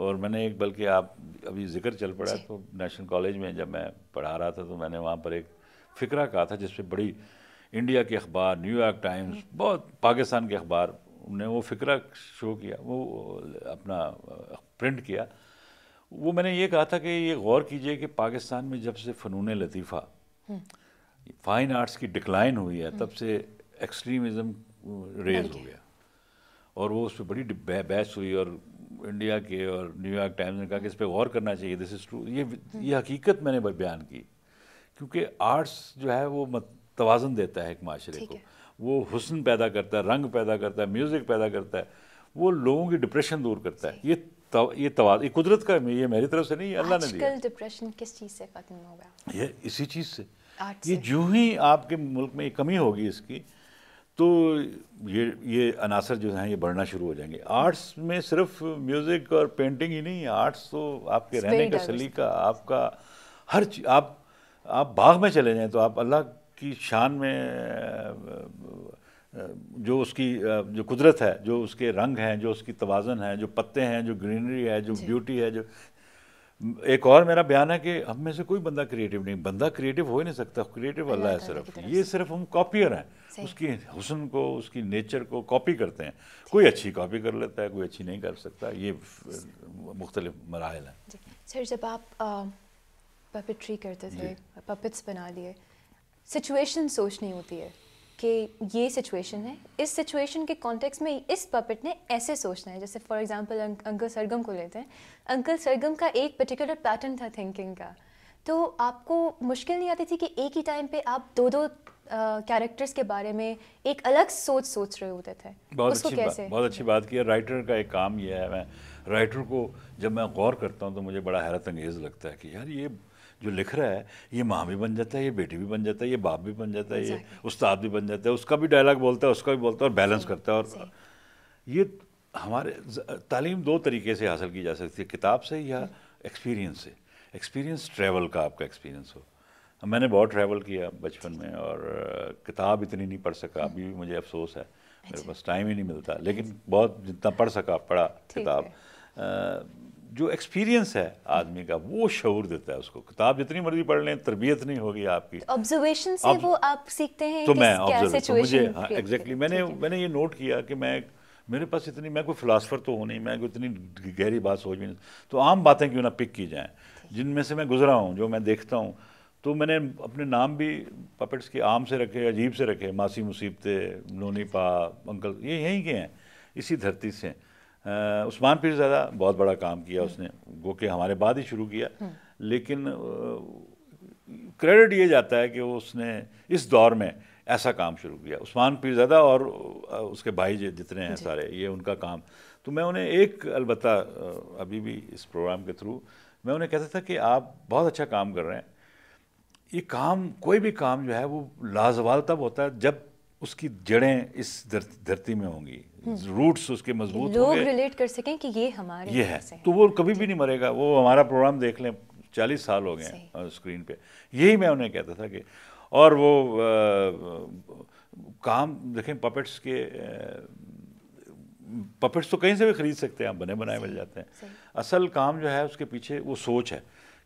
اور میں نے ایک بلکہ آپ ابھی ذکر چل پڑا تو نیشنل کالج میں جب میں پڑھا رہا تھا تو میں نے وہاں پر ایک فقرہ کہا تھا جس پہ بڑی انڈیا کے اخبار، نیو یارک ٹائمز، بہت پاکستان کے اخبار نے وہ فقرہ شو کیا، وہ اپنا پرنٹ کیا. وہ میں نے یہ کہا تھا کہ یہ غور کیجئے کہ پاکستان میں جب سے فنون لطیفہ، فائن آرٹس کی ڈکلائن ہوئی ہے تب سے ایکسٹریمزم ریز ہو گیا، اور وہ اس پہ بڑی بحث ہوئی، اور انڈیا کے اور نیو یارک ٹائمز نے کہا کہ اس پہ غور کرنا چاہیے. دس از ٹرو. یہ حقیقت میں نے بیان کی، کیونکہ آرٹس جو ہے وہ توازن دیتا ہے ایک معاشرے کو، وہ حسن پیدا کرتا ہے، رنگ پیدا کرتا ہے، میوزک پیدا کرتا ہے، وہ لوگوں کی ڈپریشن دور کرتا ہے. یہ توازن، یہ قدرت کا، یہ میری طرف سے نہیں، اللہ نے دیا. آج کل ڈپریشن کس چیز سے ختم ہوگا؟ یہ اسی چیز سے. یہ جو ہی آپ کے ملک میں یہ کمی ہوگی اس کی، تو یہ عناصر جو ہیں یہ بڑھنا شروع ہو جائیں گے. آرٹس میں صرف میوزک اور پینٹنگ ہی نہیں، آرٹس تو آپ کے رہنے کا سلیقہ، آپ کا ہر چیز. آپ باغ میں چلے جائیں تو آپ اللہ کی شان میں جو اس کی جو قدرت ہے، جو اس کے رنگ ہیں، جو اس کی توازن ہے، جو پتے ہیں، جو گرینری ہے، جو بیوٹی ہے. جو ایک اور میرا بیان ہے کہ ہم میں سے کوئی بندہ کریٹیو نہیں، بندہ کریٹیو ہو ہی نہیں سکتا، کریٹیو اللہ ہے صرف. یہ صرف ہم کاپیئر ہیں، اس کی حسن کو، اس کی نیچر کو کاپی کرتے ہیں. کوئی اچھی کاپی کر لیتا ہے، کوئی اچھی نہیں کر سکتا. یہ مختلف مراحل ہیں. سر جب آپ پپٹری کرتے تھے، پپٹس بنا لیے، سچویشن سوچنی ہوتی ہے کہ یہ سچویشن ہے، اس سچویشن کے کانٹیکس میں اس پپٹ نے ایسے سوچنا ہے. جیسے فار ایگزامپل انکل سرگم کو لیتے ہیں. انکل سرگم کا ایک پرٹیکولر پیٹرن تھا تھنکنگ کا، تو آپ کو مشکل نہیں آتی تھی کہ ایک ہی ٹائم پہ آپ دو کیریکٹرز کے بارے میں ایک الگ سوچ رہے ہوتے تھے؟ بہت اچھی بات کی ہے. رائٹر کا ایک کام یہ ہے، میں رائٹر کو جب میں غور کرتا ہوں تو مجھے بڑا حیرت انگیز لگتا ہے کہ یار یہ جو لکھ رہا ہے یہ ماں بھی بن جاتا ہے، یہ بیٹی بھی بن جاتا ہے، یہ باپ بھی بن جاتا ہے، یہ استاد بھی بن جاتا ہے، اس کا بھی ڈائلاگ بولتا ہے، اس کا بھی بولتا ہے، اور بیلنس کرتا ہے. اور یہ ہمارے تعلیم دو طریقے سے حاصل کی جا سکتی ہے، کتاب سے یا ایکسپیرینس سے. ایکسپیرینس ٹریول کا، آپ کا ایکسپیرینس ہو. میں نے بہت ٹریول کیا بچپن میں، اور کتاب اتنی نہیں پڑھ سکا، ابھی بھی مجھے افسوس ہے، میرے پاس ٹائم ہی نہیں ملتا، لیکن بہت جتنا پڑھ سکا پڑھا کتاب. جو ایکسپیرینس ہے آدمی کا وہ شعور دیتا ہے اس کو. کتاب جتنی مرضی پڑھ لیں، تربیت نہیں ہوگی آپ کی. آبزرویشن سے وہ آپ سیکھتے ہیں تو میں مجھے ایگزیکٹلی میں نے یہ نوٹ کیا کہ میرے پاس اتنی، میں کوئی فلاسفر تو ہوں نہیں، میں کوئی اتنی گہری بات سوچ بھی نہیں، تو عام باتیں کیوں نہ پک کی جائیں جن میں سے میں گزرا ہوں، جو میں دیکھتا ہوں. تو میں نے اپنے نام بھی پپٹس کے عام سے رکھے، عجیب سے رکھے. ماسی مصیبتیں، نونی پا، انکل، یہ یہیں کے ہیں، اسی دھرتی سے. عثمان پیرزادہ بہت بڑا کام کیا اس نے، گو کہ ہمارے بعد ہی شروع کیا، لیکن کریڈٹ یہ جاتا ہے کہ اس نے اس دور میں ایسا کام شروع کیا. عثمان پیرزادہ اور اس کے بھائی جتنے ہیں سارے، یہ ان کا کام. تو میں انہیں ایک، البتہ ابھی بھی اس پروگرام کے تھرو میں انہیں کہتا تھا کہ آپ بہت اچھا کام کر رہے ہیں. یہ کام، کوئی بھی کام جو ہے وہ لازوال تب ہوتا ہے جب اس کی جڑیں اس دھرتی میں ہوں گی، روٹس اس کے مضبوط ہوں گے، لوگ ریلیٹ کر سکیں کہ یہ ہمارے یہ ہے، تو وہ کبھی بھی نہیں مرے گا. وہ ہمارا پروگرام دیکھ لیں، 40 سال ہو گئے ہیں اسکرین پہ. یہی میں انہیں کہتا تھا کہ، اور وہ کام دیکھیں پپٹس کے، پپٹس تو کہیں سے بھی خرید سکتے ہیں، بنے بنائے مل جاتے ہیں. اصل کام جو ہے اس کے پیچھے وہ سوچ ہے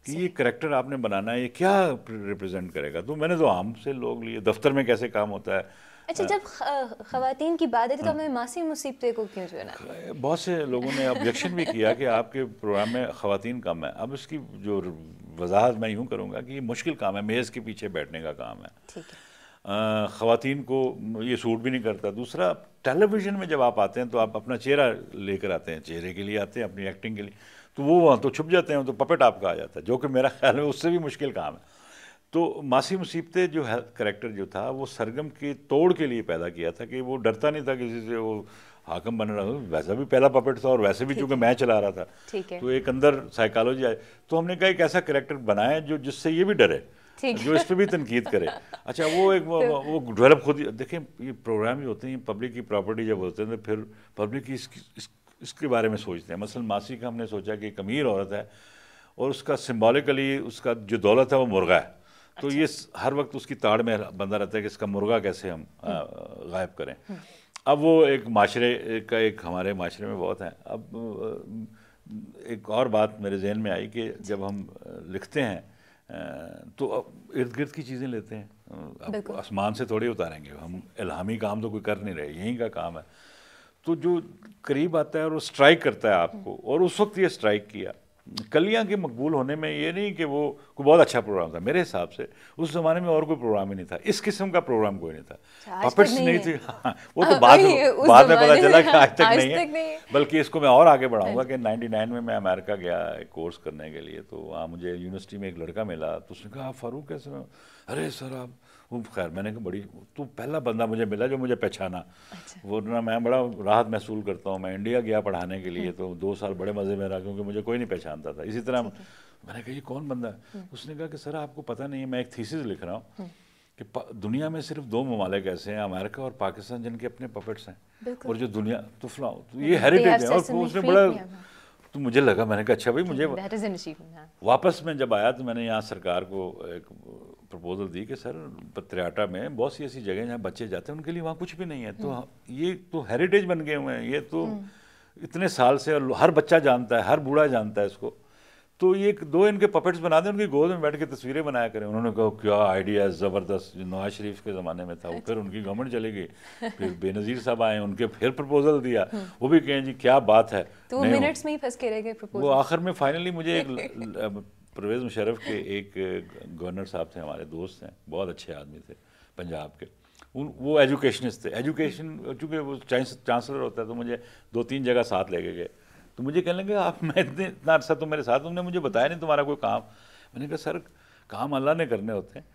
کہ یہ کریکٹر آپ نے بنانا ہے، یہ کیا ریپرزینٹ کرے گا. تو میں نے تو عام سے لوگ لیے، دفتر میں کیسے کام ہوتا ہے. اچھا، جب خواتین کی بات ہے تو ہمیں ماسی مصیبتیں کو کیوں جو ہے نا، بہت سے لوگوں نے آبجیکشن بھی کیا کہ آپ کے پروگرام میں خواتین کم ہے. اب اس کی جو وضاحت میں یوں کروں گا کہ یہ مشکل کام ہے، میز کے پیچھے بیٹھنے کا کام ہے. خواتین کو یہ سوٹ بھی نہیں کرتا. دوسرا، ٹیلی ویژن میں جب آپ آتے ہیں تو آپ اپنا چہرہ لے کر آتے ہیں، چہرے کے لیے آتے ہیں، اپنی ایکٹنگ کے لیے، تو وہ وہاں تو چھپ جاتے ہیں، تو پپٹ آپ کا آ جاتا ہے، جو کہ میرا خیال ہے اس سے بھی مشکل کام ہے. تو ماسی مصیبتیں جو کریکٹر جو تھا وہ سرگم کے توڑ کے لیے پیدا کیا تھا کہ وہ ڈرتا نہیں تھا کسی سے. وہ حاکم بن رہا تھا، ویسا بھی پہلا پپٹ تھا، اور ویسے بھی چونکہ میں چلا رہا تھا، تو ایک اندر سائیکالوجی آئی. تو ہم نے کہا ایک ایسا کریکٹر بنائے جو جس سے یہ بھی ڈرے، جو اس پہ بھی تنقید کرے. اچھا، وہ ڈیولپ خود. دیکھیں یہ پروگرام ہی ہوتے ہیں، پبلک کی پراپرٹی جب ہوتے ہیں تو پھر پبلک کی اس کے بارے میں سوچتے ہیں. مثلا ماسی کا ہم نے سوچا کہ ایک امیر عورت ہے اور اس کا سمبولکلی اس کا جو دولت ہے وہ مرغا ہے، تو یہ ہر وقت اس کی تاڑ میں بندہ رہتا ہے کہ اس کا مرغا کیسے ہم غائب کریں. اب وہ ایک معاشرے کا، ایک ہمارے معاشرے میں بہت ہیں. اب ایک اور بات میرے ذہن میں آئی کہ جب ہم لکھتے ہیں تو ارد گرد کی چیزیں لیتے ہیں، اب آسمان سے تھوڑی اتاریں گے ہم، الہامی کام تو کوئی کر نہیں رہے، یہیں کا کام ہے، تو جو قریب آتا ہے اور وہ سٹرائک کرتا ہے آپ کو، اور اس وقت یہ سٹرائک کیا۔ کلیاں کے مقبول ہونے میں یہ نہیں کہ وہ کوئی بہت اچھا پروگرام تھا، میرے حساب سے اس زمانے میں اور کوئی پروگرام ہی نہیں تھا، اس قسم کا پروگرام کوئی نہیں تھا، پپٹس نہیں تھی، وہ تو بعد میں پتہ چلا کہ آج تک نہیں ہے، بلکہ اس کو میں اور آگے بڑھاؤں گا کہ 99 میں امریکہ گیا ایک کورس کرنے کے لیے، تو وہاں مجھے یونیورسٹی میں ایک لڑکا ملا، تو اس نے کہا آپ فاروق کیسے ہیں؟ ارے سر آپ، وہ خیر میں نے کہا بڑی، تو پہلا بندہ مجھے ملا جو مجھے پہچانا، ورنہ میں بڑا راحت محسوس کرتا ہوں، میں انڈیا گیا پڑھانے کے لیے تو 2 سال بڑے مزے میں رہا کیونکہ مجھے کوئی نہیں پہچانتا تھا۔ اسی طرح میں نے کہا یہ کون بندہ ہے؟ اس نے کہا کہ سر آپ کو پتہ نہیں ہے، میں ایک تھیسس لکھ رہا ہوں کہ دنیا میں صرف 2 ممالک ایسے ہیں، امریکہ اور پاکستان، جن کے اپنے پپٹس ہیں، اور جو دنیا تو یہ ہیریٹیج ہے۔ اور اس نے بڑا، تو مجھے لگا، میں نے کہا اچھا بھائی، مجھے واپس میں جب آیا تو میں نے یہاں سرکار کو ایک پرپوزل دی کہ سر پتریاٹا میں بہت سی ایسی جگہیں جہاں بچے جاتے ہیں ان کے لیے وہاں کچھ بھی نہیں ہے، تو یہ تو ہیریٹیج بن گئے ہوئے ہیں، یہ تو اتنے سال سے، اور ہر بچہ جانتا ہے، ہر بوڑھا جانتا ہے اس کو، تو یہ 2 ان کے پپٹس بنا دیں، ان کی گود میں بیٹھ کے تصویریں بنایا کریں۔ انہوں نے کہا کیا آئیڈیا ہے زبردست، جو نواز شریف کے زمانے میں تھا، وہ پھر ان کی گورنمنٹ چلی گئی، پھر بے نظیر صاحب آئے، ان کے پھر پرپوزل دیا، وہ بھی کہیں جی کیا بات ہے، تو منٹس میں ہی پھنس کے رہ گئے پرپوزل۔ وہ آخر میں فائنلی مجھے ایک پرویز مشرف کے ایک گورنر صاحب تھے، ہمارے دوست ہیں، بہت اچھے آدمی تھے پنجاب کے، وہ ایجوکیشنسٹ تھے، ایجوکیشن چونکہ وہ چانسلر ہوتا ہے تو مجھے 2-3 جگہ ساتھ لے کے گئے، تو مجھے کہنے لگے آپ، میں اتنا عرصہ تم میرے ساتھ، تم نے مجھے بتایا نہیں تمہارا کوئی کام۔ میں نے کہا سر کام اللہ نے کرنے ہوتے ہیں،